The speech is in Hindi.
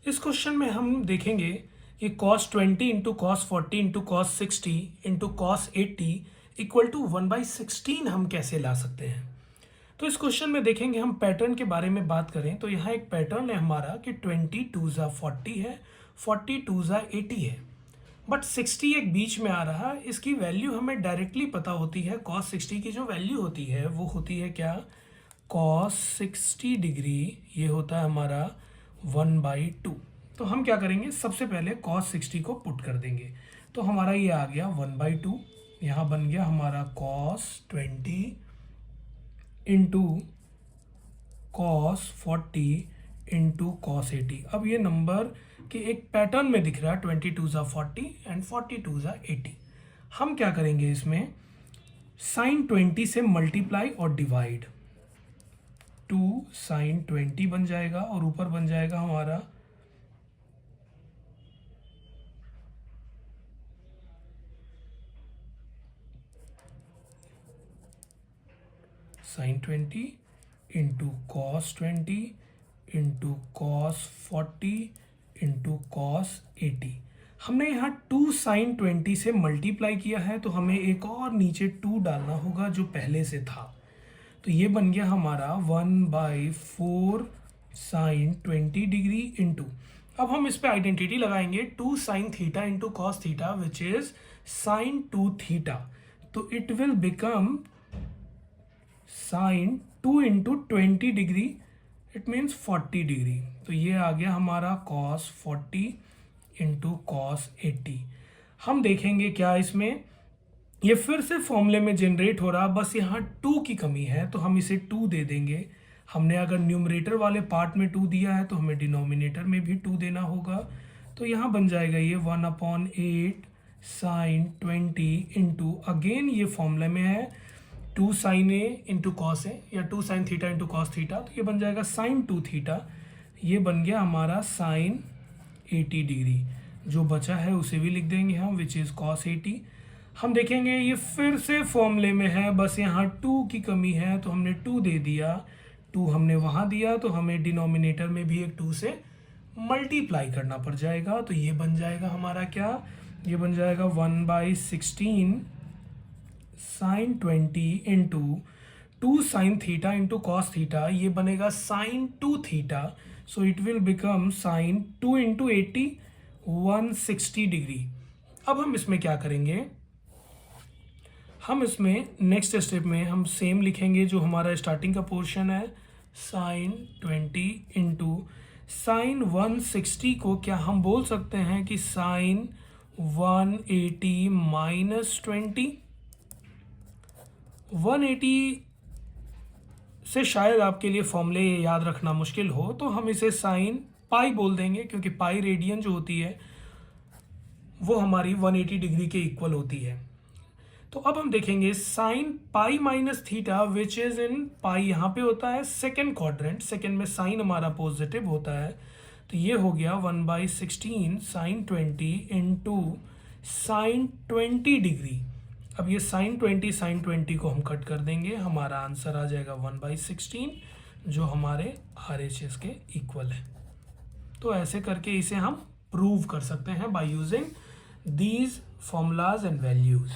इस क्वेश्चन में हम देखेंगे कि cos 20 into cos 40 into cos 60 into cos 80 equal to 1/16 हम कैसे ला सकते हैं। तो इस क्वेश्चन में देखेंगे हम पैटर्न के बारे में बात करें तो यहाँ एक पैटर्न है हमारा कि 20 2 40 है, 40 2 80 है, बट 60 एक बीच में आ रहा है। इसकी वैल्यू हमें डायरेक्टली पता होती है। cos 60 की जो वैल्यू होती है वो होती है क्या, cos 60 डिग्री, ये होता है हमारा 1/2। तो हम क्या करेंगे, सबसे पहले cos 60 को पुट कर देंगे। तो हमारा ये आ गया 1/2, यहाँ बन गया हमारा cos 20 into cos 40 into cos 80। अब ये नंबर के एक पैटर्न में दिख रहा है 20 2 40 एंड 40 2 80। हम क्या करेंगे, इसमें sin 20 से मल्टीप्लाई और डिवाइड, 2 sin 20 बन जाएगा और ऊपर बन जाएगा हमारा sin 20 into cos 20 into cos 40 into cos 80। हमने यहाँ 2 sin 20 से मल्टीप्लाई किया है तो हमें एक और नीचे 2 डालना होगा जो पहले से था। तो ये बन गया हमारा 1/4 sin 20 डिग्री इंटू, अब हम इस पे आइडेंटिटी लगाएंगे 2 sin theta into cos theta which is sin 2 theta. तो it will become sin 2 into 20 degree, it means 40 degree. तो ये आ गया हमारा cos 40 इंटू कॉस 80। हम देखेंगे क्या इसमें, ये फिर से फॉर्मूले में जनरेट हो रहा, बस यहाँ 2 की कमी है तो हम इसे 2 दे देंगे। हमने अगर न्यूमरेटर वाले पार्ट में 2 दिया है तो हमें डिनोमिनेटर में भी 2 देना होगा। तो यहाँ बन जाएगा ये 1/8 sin 20 इंटू, अगेन ये फॉर्मूले में है 2 sin a into cos A या 2 sin theta into cos theta, तो ये बन जाएगा sin 2 थीटा। ये बन गया हमारा sin 80 डिग्री। जो बचा है उसे भी लिख देंगे हम, विच इज़ cos 80। हम देखेंगे ये फिर से फॉर्मूले में है, बस यहाँ 2 की कमी है तो हमने 2 दे दिया, 2 हमने वहाँ दिया तो हमें डिनोमिनेटर में भी एक 2 से मल्टीप्लाई करना पड़ जाएगा। तो ये बन जाएगा हमारा क्या, ये बन जाएगा 1/16 sin 20 into 2 sin theta into cos theta, ये बनेगा sin 2 theta. So it will become sin 2 into 80 160 degree. अब हम इसमें क्या करेंगे, हम इसमें नेक्स्ट स्टेप में हम सेम लिखेंगे जो हमारा स्टार्टिंग का पोर्शन है, sin 20 इंटू sin 160 को क्या हम बोल सकते हैं कि sin 180 माइनस 20। 180 से शायद आपके लिए फॉर्मूले याद रखना मुश्किल हो तो हम इसे साइन पाई बोल देंगे, क्योंकि पाई रेडियन जो होती है वो हमारी 180 डिग्री के इक्वल होती है। तो अब हम देखेंगे sine pi minus theta which is in pi, यहाँ पे होता है सेकेंड क्वाड्रेंट, सेकेंड में साइन हमारा पॉजिटिव होता है। तो ये हो गया 1/16 sin 20 इंटू साइन 20 डिग्री। अब ये sin 20 को हम कट कर देंगे, हमारा आंसर आ जाएगा 1/16 जो हमारे RHS के इक्वल है। तो ऐसे करके इसे हम प्रूव कर सकते हैं by using these formulas and values.